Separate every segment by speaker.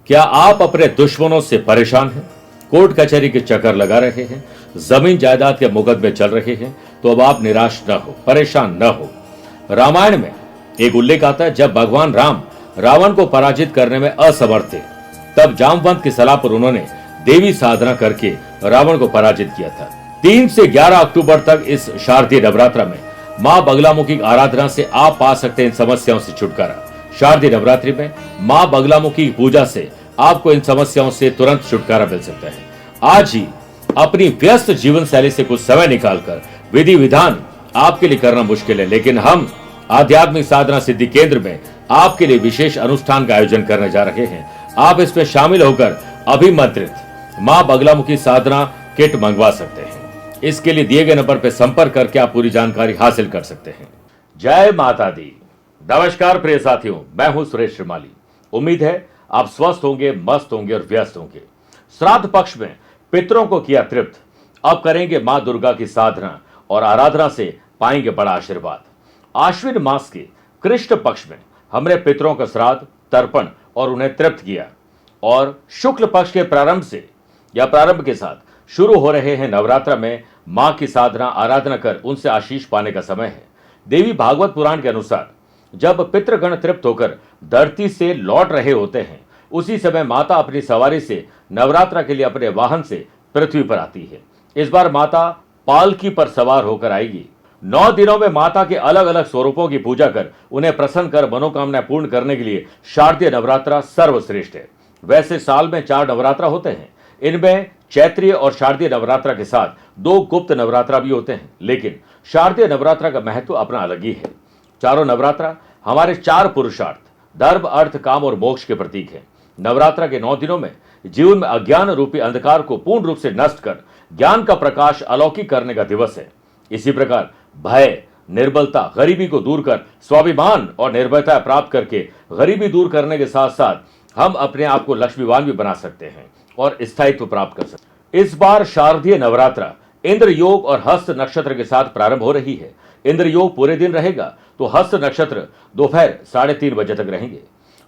Speaker 1: क्या आप अपने दुश्मनों से परेशान हैं? कोर्ट कचहरी के चक्कर लगा रहे हैं, जमीन जायदाद के मुकदमे चल रहे हैं? तो अब आप निराश न हो, परेशान न हो। रामायण में एक उल्लेख आता है, जब भगवान राम रावण को पराजित करने में असमर्थ थे, तब जामवंत की सलाह पर उन्होंने देवी साधना करके रावण को पराजित किया था। 3 से 11 अक्टूबर तक इस शारदीय नवरात्र में मां बगलामुखी की आराधना से आप पा सकते हैं इन समस्याओं से छुटकारा। शारदीय नवरात्रि में मां बगलामुखी की पूजा से आपको इन समस्याओं से तुरंत छुटकारा मिल सकता है। आज ही अपनी व्यस्त जीवन शैली से कुछ समय निकालकर विधि विधान आपके लिए करना मुश्किल है, लेकिन हम आध्यात्मिक साधना सिद्धि केंद्र में आपके लिए विशेष अनुष्ठान का आयोजन करने जा रहे हैं। आप इसमें शामिल होकर अभिमंत्रित मां बगलामुखी साधना किट मंगवा सकते हैं। इसके लिए दिए गए नंबर पर संपर्क करके आप पूरी जानकारी हासिल कर सकते हैं। जय माता दी। नमस्कार प्रिय साथियों, मैं हूं सुरेश श्रीमाली। उम्मीद है आप स्वस्थ होंगे, मस्त होंगे और व्यस्त होंगे। श्राद्ध पक्ष में पितरों को किया तृप्त, अब करेंगे मां दुर्गा की साधना और आराधना से पाएंगे बड़ा आशीर्वाद। आश्विन मास के कृष्ण पक्ष में हमने पितरों का श्राद्ध, तर्पण और उन्हें तृप्त किया, और शुक्ल पक्ष के प्रारंभ के साथ शुरू हो रहे हैं नवरात्र में मां की साधना आराधना कर उनसे आशीष पाने का समय है। देवी भागवत पुराण के अनुसार जब पितृगण तृप्त होकर धरती से लौट रहे होते हैं, उसी समय माता अपनी सवारी से नवरात्र के लिए अपने वाहन से पृथ्वी पर आती है। इस बार माता पालकी पर सवार होकर आएगी। 9 दिनों में माता के अलग अलग स्वरूपों की पूजा कर उन्हें प्रसन्न कर मनोकामना पूर्ण करने के लिए शारदीय नवरात्र सर्वश्रेष्ठ है। वैसे साल में 4 नवरात्र होते हैं। इनमें चैत्रीय और शारदीय नवरात्र के साथ 2 गुप्त नवरात्र भी होते हैं, लेकिन शारदीय नवरात्र का महत्व अपना अलग ही है। चारों नवरात्र हमारे 4 पुरुषार्थ धर्म, अर्थ, काम और मोक्ष के प्रतीक है। नवरात्र के 9 दिनों में जीवन में अज्ञान रूपी अंधकार को पूर्ण रूप से नष्ट कर ज्ञान का प्रकाश अलौकिक करने का दिवस है। इसी प्रकार भय, निर्बलता, गरीबी को दूर कर स्वाभिमान और निर्भयता प्राप्त करके गरीबी दूर करने के साथ साथ हम अपने आप को लक्ष्मीवान भी बना सकते हैं और स्थायित्व प्राप्त कर सकते हैं। इस बार शारदीय नवरात्र इंद्र योग और हस्त नक्षत्र के साथ प्रारंभ हो रही है। इंद्र योग पूरे दिन रहेगा तो हस्त नक्षत्र दोपहर 3:30 बजे तक रहेंगे।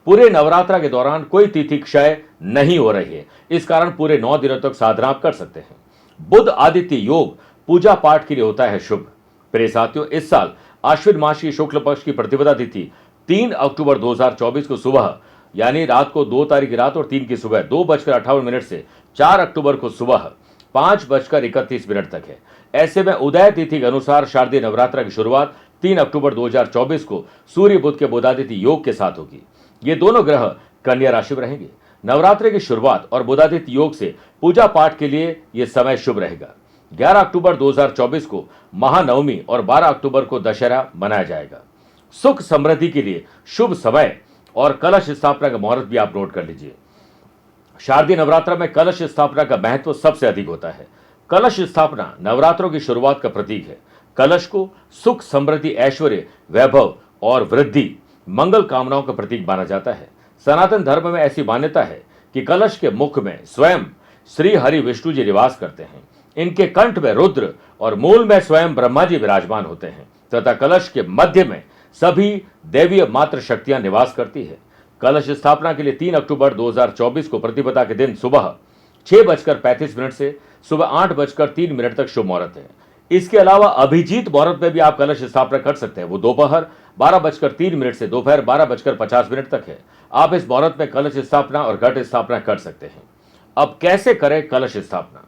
Speaker 1: पूरे नवरात्र के दौरान कोई तिथि क्षय नहीं हो रही है, इस कारण पूरे 9 दिनों तक साधना आप कर सकते हैं। बुध आदित्य योग पूजा पाठ के लिए होता है शुभ। प्रिय साथियों, इस साल आश्विन मास की शुक्ल पक्ष की प्रतिपदा तिथि 3 अक्टूबर 2024 को सुबह यानी रात को 2 तारीख की रात और 3 की सुबह 2:58 से 4 अक्टूबर को सुबह 5:31 तक है। ऐसे में उदय तिथि के अनुसार शारदीय नवरात्र की शुरुआत 3 अक्टूबर 2024 को सूर्य बुध के बुधादित्य योग के साथ होगी। ये दोनों ग्रह कन्या राशि में रहेंगे। नवरात्र की शुरुआत और बुधादित्य योग से पूजा पाठ के लिए यह समय शुभ रहेगा। 11 अक्टूबर 2024 को महानवमी और 12 अक्टूबर को दशहरा मनाया जाएगा। सुख समृद्धि के लिए शुभ समय और कलश स्थापना का मुहूर्त भी आप नोट कर लीजिए। शारदीय नवरात्र में कलश स्थापना का महत्व सबसे अधिक होता है। कलश स्थापना नवरात्रों की शुरुआत का प्रतीक है। कलश को सुख, समृद्धि, ऐश्वर्य, वैभव और वृद्धि, मंगल कामनाओं का प्रतीक माना जाता है। सनातन धर्म में ऐसी मान्यता है कि कलश के मुख में स्वयं श्री हरि विष्णु जी निवास करते हैं। इनके कंठ में रुद्र और मूल में स्वयं ब्रह्मा जी विराजमान होते हैं तथा कलश के मध्य में सभी देवीय मात्र शक्तियां निवास करती है। कलश स्थापना के लिए 3 अक्टूबर 2024 को प्रतिपदा के दिन सुबह 6:35 से सुबह 8:03 तक शुभ मुहूर्त है। इसके अलावा अभिजीत मुहूर्त में भी आप कलश स्थापना कर सकते हैं। वो दोपहर 12:03 से दोपहर 12:50 तक है। आप इस मुहूर्त में कलश स्थापना और घट स्थापना कर सकते हैं। अब कैसे करें कलश स्थापना?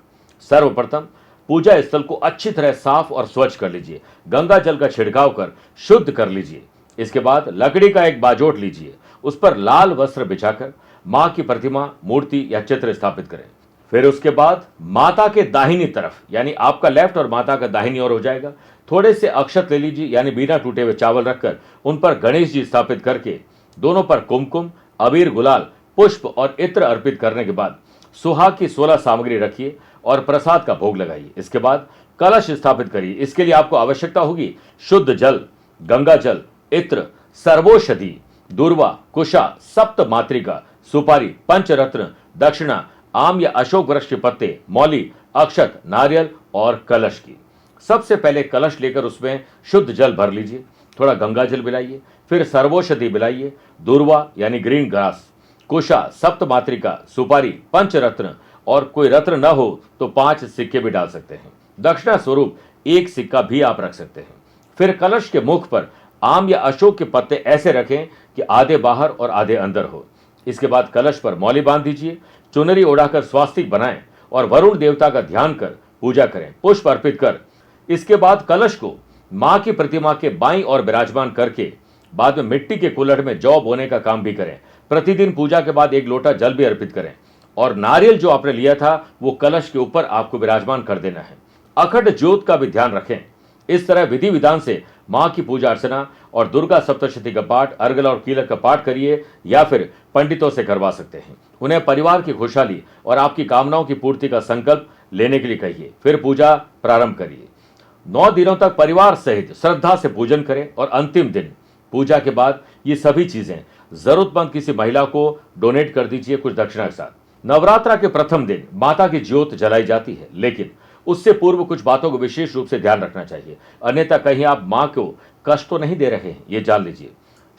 Speaker 1: सर्वप्रथम पूजा स्थल को अच्छी तरह साफ और स्वच्छ कर लीजिए। गंगा जल का छिड़काव कर शुद्ध कर लीजिए। इसके बाद लकड़ी का एक बाजोट लीजिए, उस पर लाल वस्त्र बिछाकर मां की प्रतिमा, मूर्ति या चित्र स्थापित करें। फिर उसके बाद माता के दाहिनी तरफ यानी आपका लेफ्ट और माता का दाहिनी ओर हो जाएगा, थोड़े से अक्षत ले लीजिए यानी बिना टूटे हुए चावल रखकर उन पर गणेश जी स्थापित करके दोनों पर कुमकुम, अबीर, गुलाल, पुष्प और इत्र अर्पित करने के बाद सुहाग की 16 सामग्री रखिए और प्रसाद का भोग लगाइए। इसके बाद कलश स्थापित करिए। इसके लिए आपको आवश्यकता होगी शुद्ध जल, गंगा जल, इत्र, सर्वौषधि, दूर्वा, कुशा, सप्त मातृका, सुपारी, पंचरत्न, दक्षिणा, आम या अशोक वृक्ष के पत्ते, मौली, अक्षत, नारियल और कलश की। सबसे पहले कलश लेकर उसमें शुद्ध जल भर लीजिए, थोड़ा गंगा जल मिलाइए, फिर सर्वौषधि मिलाइए, दूर्वा यानी ग्रीन ग्रास, कुशा, सप्तमातृका, सुपारी, पंचरत्न और कोई रत्न न हो तो 5 सिक्के भी डाल सकते हैं। दक्षिणा स्वरूप 1 सिक्का भी आप रख सकते हैं। फिर कलश के मुख पर आम या अशोक के पत्ते ऐसे रखें कि आधे बाहर और आधे अंदर हो। इसके बाद कलश पर मौली बांध दीजिए, चुनरी ओढ़ाकर स्वास्तिक बनाएं और वरुण देवता का ध्यान कर पूजा करें, पुष्प अर्पित कर। इसके बाद कलश को मां की प्रतिमा के बाईं ओर विराजमान करके बाद में मिट्टी के कुल्हड़ में जौ बोने का काम भी करें। प्रतिदिन पूजा के बाद 1 लोटा जल भी अर्पित करें और नारियल जो आपने लिया था वो कलश के ऊपर आपको विराजमान कर देना है। अखंड ज्योत का भी ध्यान रखें। इस तरह विधि विधान से मां की पूजा अर्चना और दुर्गा सप्तशती का पाठ, अर्गला और कीलक का पाठ करिए या फिर पंडितों से करवा सकते हैं। उन्हें परिवार की खुशहाली और आपकी कामनाओं की पूर्ति का संकल्प लेने के लिए कहिए, फिर पूजा प्रारंभ करिए। 9 दिनों तक परिवार सहित श्रद्धा से पूजन करें और अंतिम दिन पूजा के बाद ये सभी चीजें जरूरतमंद किसी महिला को डोनेट कर दीजिए कुछ दक्षिणा के साथ। नवरात्रा के प्रथम दिन माता की ज्योत जलाई जाती है, लेकिन उससे पूर्व कुछ बातों को विशेष रूप से ध्यान रखना चाहिए, अन्यथा कहीं आप मां को कष्ट तो नहीं दे रहे हैं, ये जान लीजिए।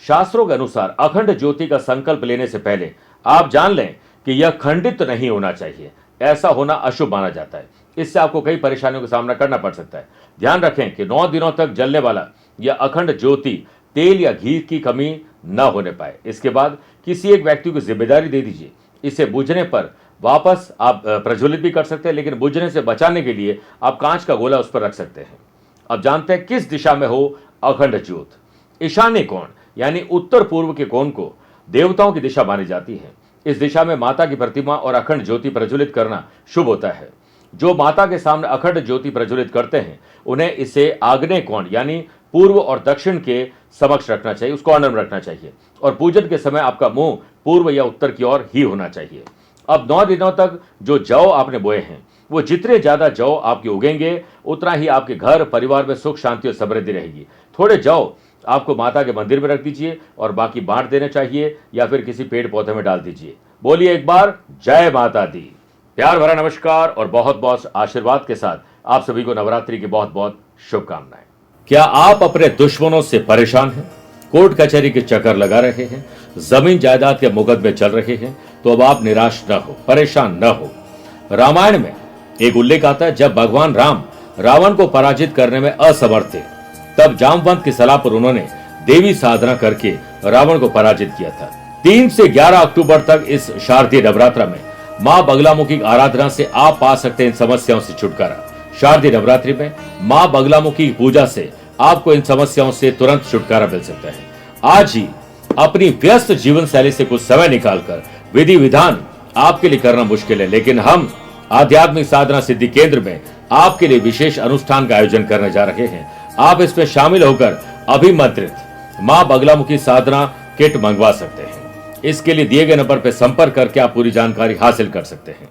Speaker 1: शास्त्रों के अनुसार अखंड ज्योति का संकल्प लेने से पहले आप जान लें कि यह खंडित नहीं होना चाहिए। ऐसा होना अशुभ माना जाता है, इससे आपको कई परेशानियों का सामना करना पड़ सकता है। ध्यान रखें कि 9 दिनों तक जलने वाला यह अखंड ज्योति तेल या घी की कमी न होने पाए। इसके बाद किसी एक व्यक्ति को जिम्मेदारी दे दीजिए। इसे बुझने पर वापस आप प्रज्वलित भी कर सकते हैं, लेकिन बुझने से बचाने के लिए आप कांच का गोला उस पर रख सकते हैं। अब जानते हैं किस दिशा में हो अखंड ज्योत। ईशान्य कोण यानी उत्तर पूर्व के कोण को देवताओं की दिशा मानी जाती है। इस दिशा में माता की प्रतिमा और अखंड ज्योति प्रज्वलित करना शुभ होता है। जो माता के सामने अखंड ज्योति प्रज्वलित करते हैं उन्हें इसे आग्नेय कोण यानी पूर्व और दक्षिण के समक्ष रखना चाहिए, उस कॉर्नर में रखना चाहिए और पूजन के समय आपका मुंह पूर्व या उत्तर की ओर ही होना चाहिए। अब 9 दिनों तक जो जौ आपने बोए हैं वो जितने ज्यादा जौ आपके उगेंगे उतना ही आपके घर परिवार में सुख शांति और समृद्धि रहेगी। थोड़े जौ आपको माता के मंदिर में रख दीजिए और बाकी बांट देना चाहिए या फिर किसी पेड़ पौधे में डाल दीजिए। बोलिए एक बार जय माता दी। प्यार भरा नमस्कार और बहुत बहुत आशीर्वाद के साथ आप सभी को नवरात्रि की बहुत बहुत शुभकामनाएं। क्या आप अपने दुश्मनों से परेशान हैं, कोर्ट कचहरी के चक्कर लगा रहे हैं, जमीन जायदाद के मुकदमे चल रहे हैं, तो अब आप निराश न हो, परेशान न हो। रामायण में एक उल्लेख आता है जब भगवान राम रावण को पराजित करने में असमर्थ थे, तब जामवंत की सलाह पर उन्होंने देवी साधना करके रावण को पराजित किया था। 3 से 11 अक्टूबर तक इस शारदीय नवरात्र में मां बगलामुखी की आराधना से आप पा सकते हैं इन समस्याओं से छुटकारा। शारदीय नवरात्रि में मां बगलामुखी की पूजा से आपको इन समस्याओं से तुरंत छुटकारा मिल सकता है। आज ही अपनी व्यस्त जीवन शैली से कुछ समय निकालकर विधि विधान आपके लिए करना मुश्किल है, लेकिन हम आध्यात्मिक साधना सिद्धि केंद्र में आपके लिए विशेष अनुष्ठान का आयोजन करने जा रहे हैं। आप इसमें शामिल होकर अभिमंत्रित मां बगलामुखी साधना किट मंगवा सकते हैं। इसके लिए दिए गए नंबर पर संपर्क करके आप पूरी जानकारी हासिल कर सकते हैं।